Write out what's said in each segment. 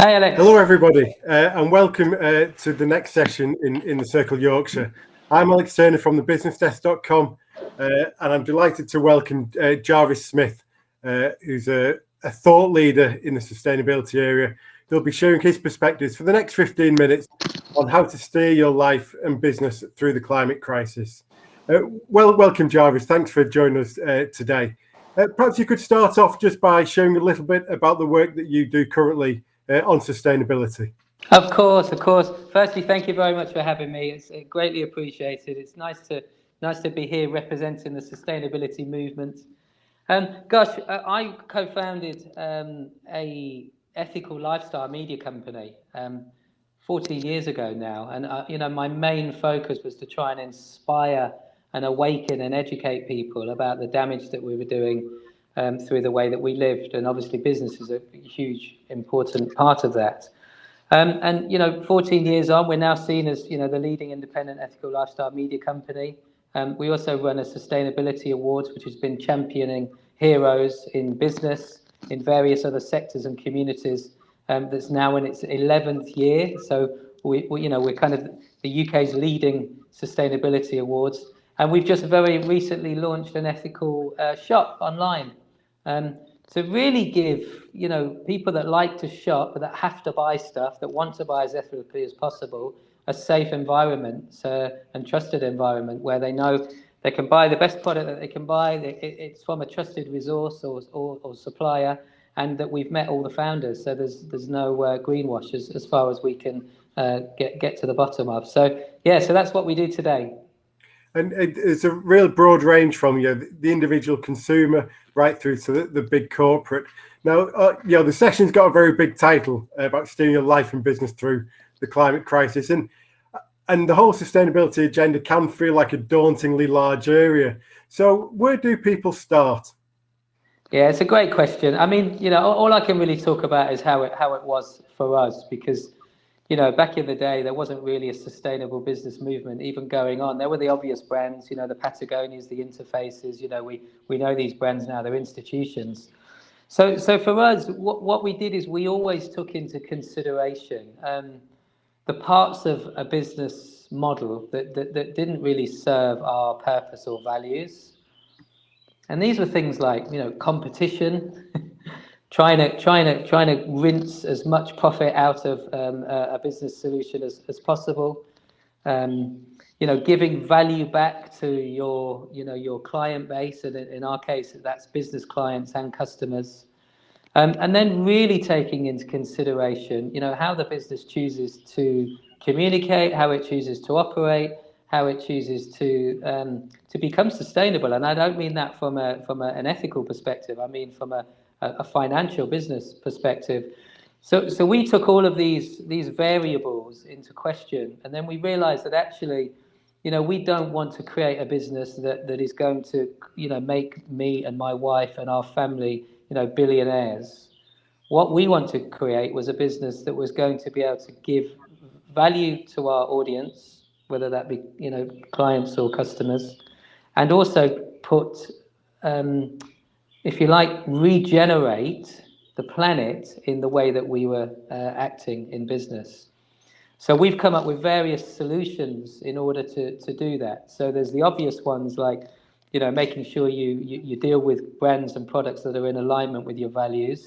Hi, Alex. Hello, everybody, and welcome to the next session in the Circle Yorkshire. I'm Alex Turner from thebusinessdesk.com, and I'm delighted to welcome Jarvis Smith, who's a thought leader in the sustainability area. He'll be sharing his perspectives for the next 15 minutes on how to steer your life and business through the climate crisis. Welcome, Jarvis. Thanks for joining us today. Perhaps you could start off just by sharing a little bit about the work that you do currently on sustainability. Of course, of course. Firstly, thank you very much for having me. It's greatly appreciated. It's nice to be here representing the sustainability movement. I co-founded a ethical lifestyle media company 14 years ago now, and my main focus was to try and inspire and awaken and educate people about the damage that we were doing through the way that we lived, and obviously business is a huge, important part of that. 14 years on, we're now seen as the leading independent ethical lifestyle media company. We also run a sustainability awards, which has been championing heroes in business, in various other sectors and communities. That's now in its 11th year. So we're kind of the UK's leading sustainability awards, and we've just very recently launched an ethical shop online. To really give people that like to shop, that have to buy stuff, that want to buy as ethically as possible, a safe environment and trusted environment where they know they can buy the best product that they can buy. It's from a trusted resource or supplier, and that we've met all the founders. So there's no greenwash as far as we can get to the bottom of. So that's what we do today. And it's a real broad range from the individual consumer right through to the big corporate. Now, the session's got a very big title about steering your life and business through the climate crisis, and the whole sustainability agenda can feel like a dauntingly large area. So, where do people start? Yeah, it's a great question. I mean, all I can really talk about is how it was for us, because back in the day, there wasn't really a sustainable business movement even going on. There were the obvious brands, the Patagonias, the Interfaces. We know these brands now; they're institutions. So for us, what we did is we always took into consideration the parts of a business model that didn't really serve our purpose or values. And these were things like competition. trying to rinse as much profit out of a business solution as possible. Giving value back to your client base, and in our case, that's business clients and customers. And then really taking into consideration, how the business chooses to communicate, how it chooses to operate, how it chooses to become sustainable. And I don't mean that from an ethical perspective. I mean from a financial business perspective. So we took all of these variables into question, and then we realized that actually, we don't want to create a business that is going to, make me and my wife and our family, billionaires. What we want to create was a business that was going to be able to give value to our audience, whether that be, clients or customers, and also put, if you like, regenerate the planet in the way that we were acting in business. So we've come up with various solutions in order to do that. So there's the obvious ones like, making sure you deal with brands and products that are in alignment with your values.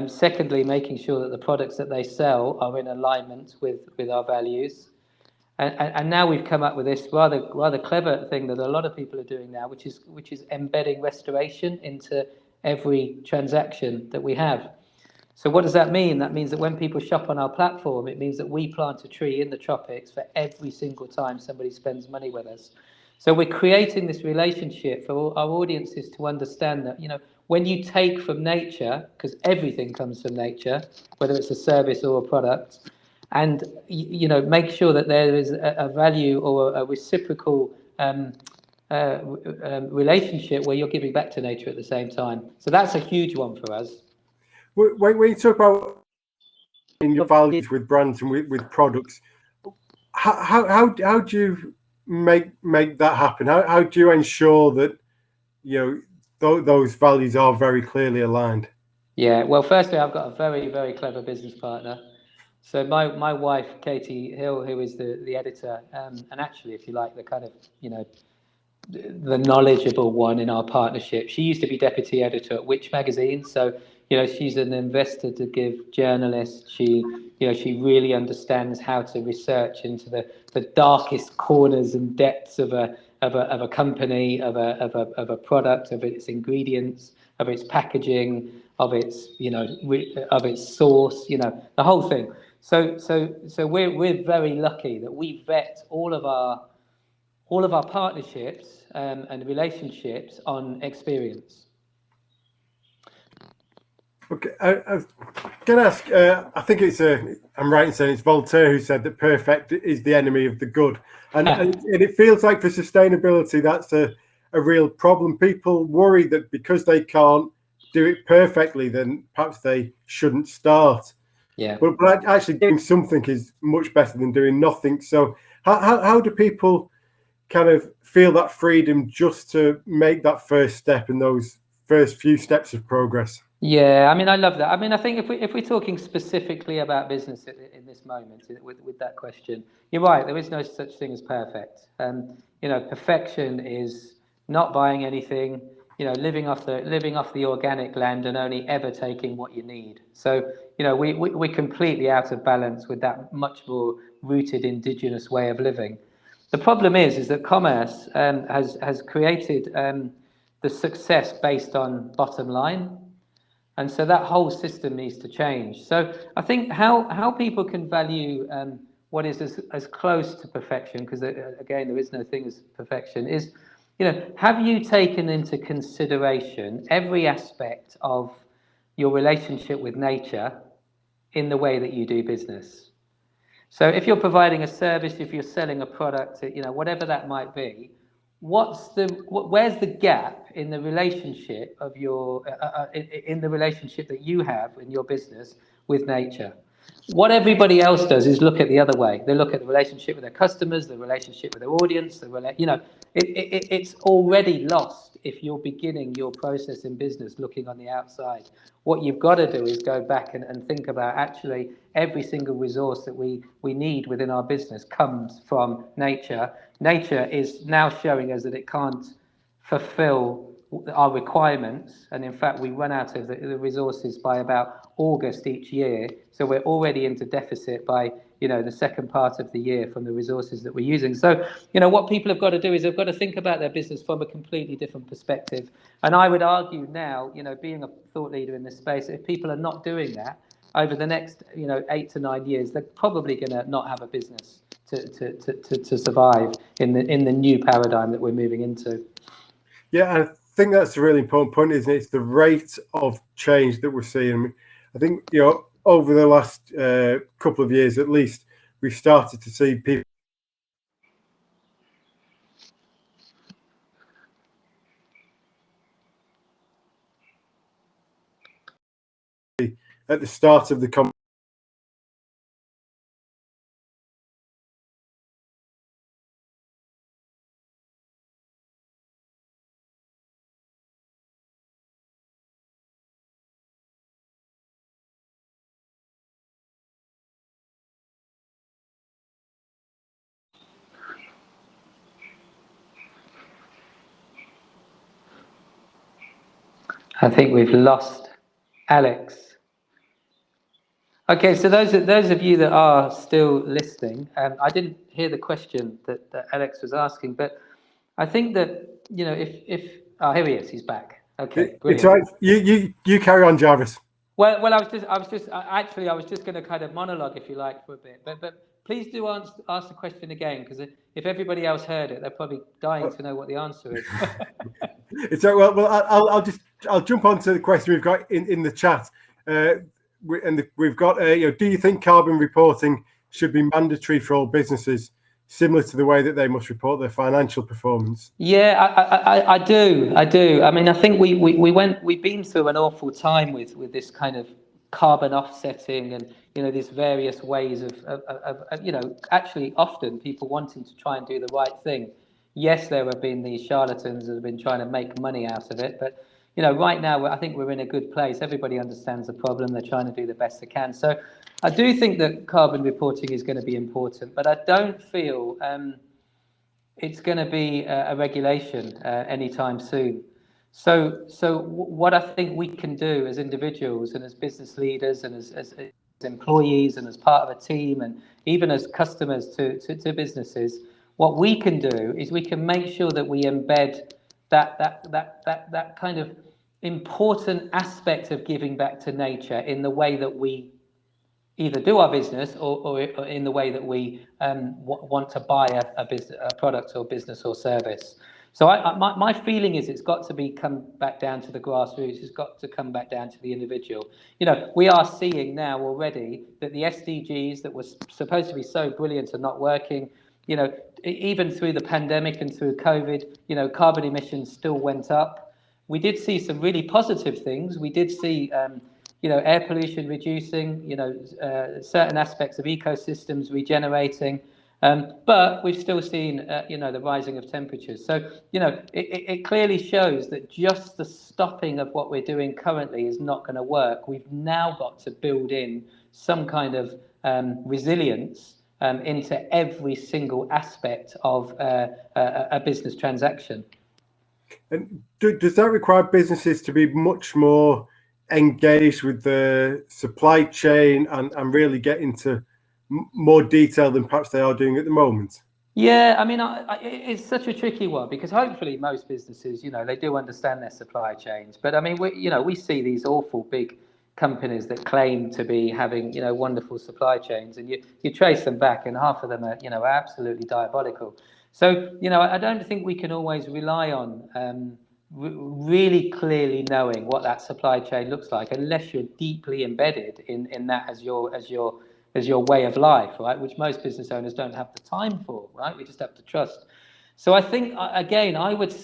Secondly, making sure that the products that they sell are in alignment with our values. And now we've come up with this rather clever thing that a lot of people are doing now, which is embedding restoration into every transaction that we have. So what does that mean? That means that when people shop on our platform, it means that we plant a tree in the tropics for every single time somebody spends money with us. So we're creating this relationship for our audiences to understand that, when you take from nature, because everything comes from nature, whether it's a service or a product, and make sure that there is a value or a reciprocal relationship where you're giving back to nature at the same time. So that's a huge one for us. When you talk about in your values with brands and with products, how do you make that happen? How do you ensure that those values are very clearly aligned? Yeah, well, firstly, I've got a very, very clever business partner. So my wife, Katie Hill, who is the editor, and actually, if you like, the kind of, the knowledgeable one in our partnership. She used to be deputy editor at Which magazine, so she's an investor to give journalists. She really understands how to research into the darkest corners and depths of a company, of a product, of its ingredients, of its packaging, of its of its source, the whole thing. So we're very lucky that we vet all of our partnerships and relationships on experience. Okay, I was going to ask. I think I'm right in saying it's Voltaire who said that perfect is the enemy of the good, and it feels like for sustainability that's a real problem. People worry that because they can't do it perfectly, then perhaps they shouldn't start. Yeah. But actually doing something is much better than doing nothing. So how do people kind of feel that freedom just to make that first step in those first few steps of progress? Yeah, I mean, I love that. I mean, I think if we're talking specifically about business in this moment with that question, you're right. There is no such thing as perfect. Perfection is not buying anything. Living off the organic land and only ever taking what you need. So we're completely out of balance with that much more rooted indigenous way of living. The problem is that commerce has created the success based on bottom line. And so that whole system needs to change. So I think how people can value what is as close to perfection, because again, there is no thing as perfection, is, have you taken into consideration every aspect of your relationship with nature in the way that you do business? So if you're providing a service, if you're selling a product, whatever that might be, where's the gap in the relationship of in the relationship that you have in your business with nature? What everybody else does is look at the other way. They look at the relationship with their customers, the relationship with their audience. It's already lost if you're beginning your process in business looking on the outside. What you've got to do is go back and think about actually every single resource that we need within our business comes from nature. Nature is now showing us that it can't fulfill our requirements, and in fact we run out of the resources by about August each year, so we're already into deficit by the second part of the year from the resources that we're using. So what people have got to do is they've got to think about their business from a completely different perspective. And I would argue now, being a thought leader in this space, if people are not doing that over the next 8 to 9 years, they're probably going to not have a business to survive in the new paradigm that we're moving into. Yeah, I think that's a really important point, isn't it? It's the rate of change that we're seeing. I think, over the last couple of years at least, we've started to see people at the start of the conversation. I think we've lost Alex. Okay, so those of you that are still listening, I didn't hear the question that Alex was asking, but I think that if here he is, he's back. Okay, brilliant. It's right. You carry on, Jarvis. Well, I was just going to kind of monologue, if you like, for a bit, but please do ask the question again, because if everybody else heard it, they're probably dying to know what the answer is. It's right. Well, I'll jump onto the question we've got in the chat, we've got do you think carbon reporting should be mandatory for all businesses, similar to the way that they must report their financial performance? Yeah, I do. I mean, I think we've been through an awful time with this kind of carbon offsetting and these various ways of actually often people wanting to try and do the right thing. Yes, there have been these charlatans that have been trying to make money out of it, but right now I think we're in a good place. Everybody understands the problem. They're trying to do the best they can. So I do think that carbon reporting is going to be important, but I don't feel it's going to be a regulation anytime soon. So what I think we can do as individuals and as business leaders and as employees and as part of a team and even as customers to businesses, what we can do is we can make sure that we embed that kind of important aspect of giving back to nature in the way that we either do our business or in the way that we want to buy a product or business or service. So my feeling is it's got to come back down to the grassroots. It's got to come back down to the individual. We are seeing now already that the SDGs that were supposed to be so brilliant are not working. Even through the pandemic and through COVID, carbon emissions still went up. We did see some really positive things. We did see air pollution reducing, certain aspects of ecosystems regenerating, but we've still seen, the rising of temperatures. So, it clearly shows that just the stopping of what we're doing currently is not going to work. We've now got to build in some kind of resilience into every single aspect of a business transaction. And does that require businesses to be much more engaged with the supply chain and really get into more detail than perhaps they are doing at the moment? Yeah, I mean, it's such a tricky one because hopefully most businesses, they do understand their supply chains. But I mean, we see these awful big companies that claim to be having, wonderful supply chains, and you trace them back, and half of them are, absolutely diabolical. So, I don't think we can always rely on really clearly knowing what that supply chain looks like unless you're deeply embedded in that as your way of life, right? Which most business owners don't have the time for, right? We just have to trust. So I think, again, I would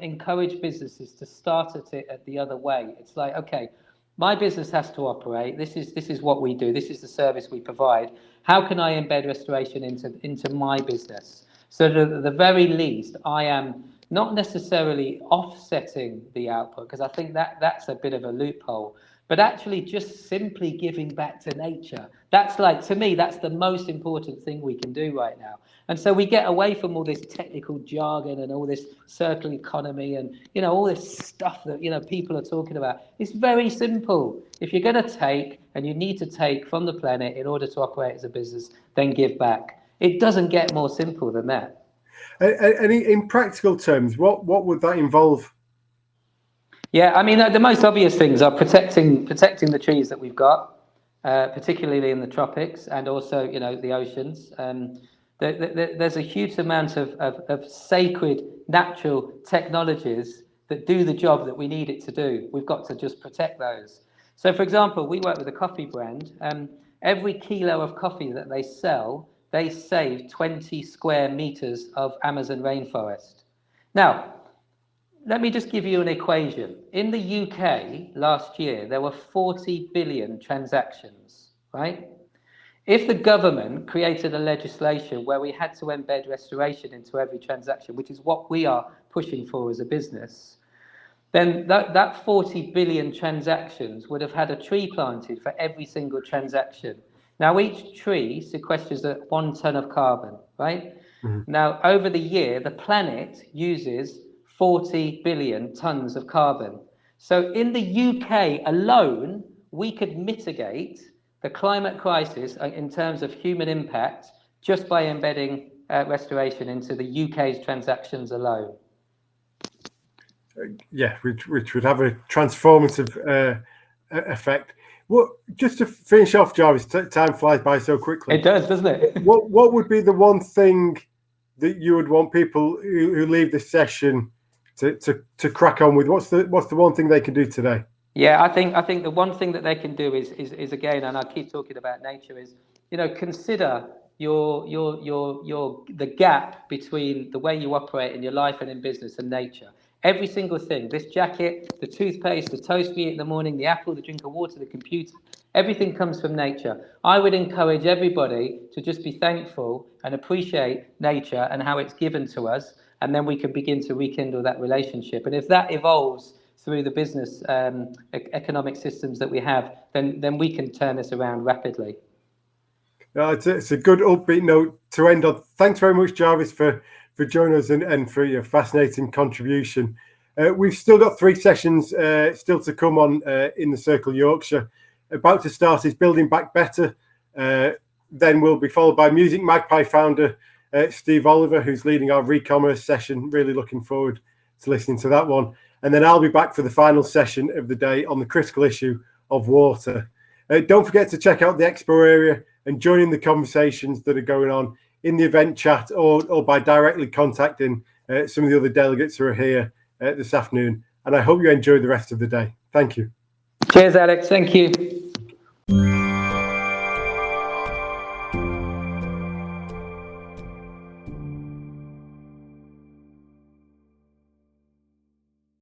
encourage businesses to start at the other way. It's like, okay, my business has to operate. This is what we do. This is the service we provide. How can I embed restoration into my business? So that at the very least, I am not necessarily offsetting the output, because I think that's a bit of a loophole, but actually just simply giving back to nature. That's to me, that's the most important thing we can do right now. And so we get away from all this technical jargon and all this circular economy and, all this stuff that, people are talking about. It's very simple. If you're going to take, and you need to take from the planet in order to operate as a business, then give back. It doesn't get more simple than that. And in practical terms, what would that involve? Yeah, I mean, the most obvious things are protecting the trees that we've got, particularly in the tropics and also, the oceans. There's a huge amount of sacred natural technologies that do the job that we need it to do. We've got to just protect those. So, for example, we work with a coffee brand. Every kilo of coffee that they sell, they save 20 square meters of Amazon rainforest. Now, let me just give you an equation. In the UK last year, there were 40 billion transactions, right? If the government created a legislation where we had to embed restoration into every transaction, which is what we are pushing for as a business, then that 40 billion transactions would have had a tree planted for every single transaction. Now, each tree sequesters 1 ton of carbon, right? Mm-hmm. Now, over the year, the planet uses 40 billion tons of carbon. So in the UK alone, we could mitigate the climate crisis in terms of human impact just by embedding restoration into the UK's transactions alone. Yeah, which would have a transformative effect. Well, just to finish off, Jarvis, time flies by so quickly. It does, doesn't it? What would be the one thing that you would want people who leave this session to crack on with? What's the one thing they can do today? Yeah, I think the one thing that they can do is again, and I keep talking about nature, is consider the gap between the way you operate in your life and in business and nature. Every single thing, this jacket, the toothpaste, the toast we eat in the morning, the apple, the drink of water, the computer, everything comes from nature. I would encourage everybody to just be thankful and appreciate nature and how it's given to us, and then we can begin to rekindle that relationship. And if that evolves through the business economic systems that we have, then we can turn this around rapidly. It's a good upbeat note to end on. Thanks very much, Jarvis, for joining us and for your fascinating contribution. We've still got 3 sessions still to come on in the Circle Yorkshire. About to start is Building Back Better. Then we'll be followed by Music Magpie founder Steve Oliver, who's leading our re-commerce session. Really looking forward to listening to that one. And then I'll be back for the final session of the day on the critical issue of water. Don't forget to check out the expo area and join in the conversations that are going on in the event chat or by directly contacting some of the other delegates who are here this afternoon. And I hope you enjoy the rest of the day. Thank you. Cheers, Alex. Thank you.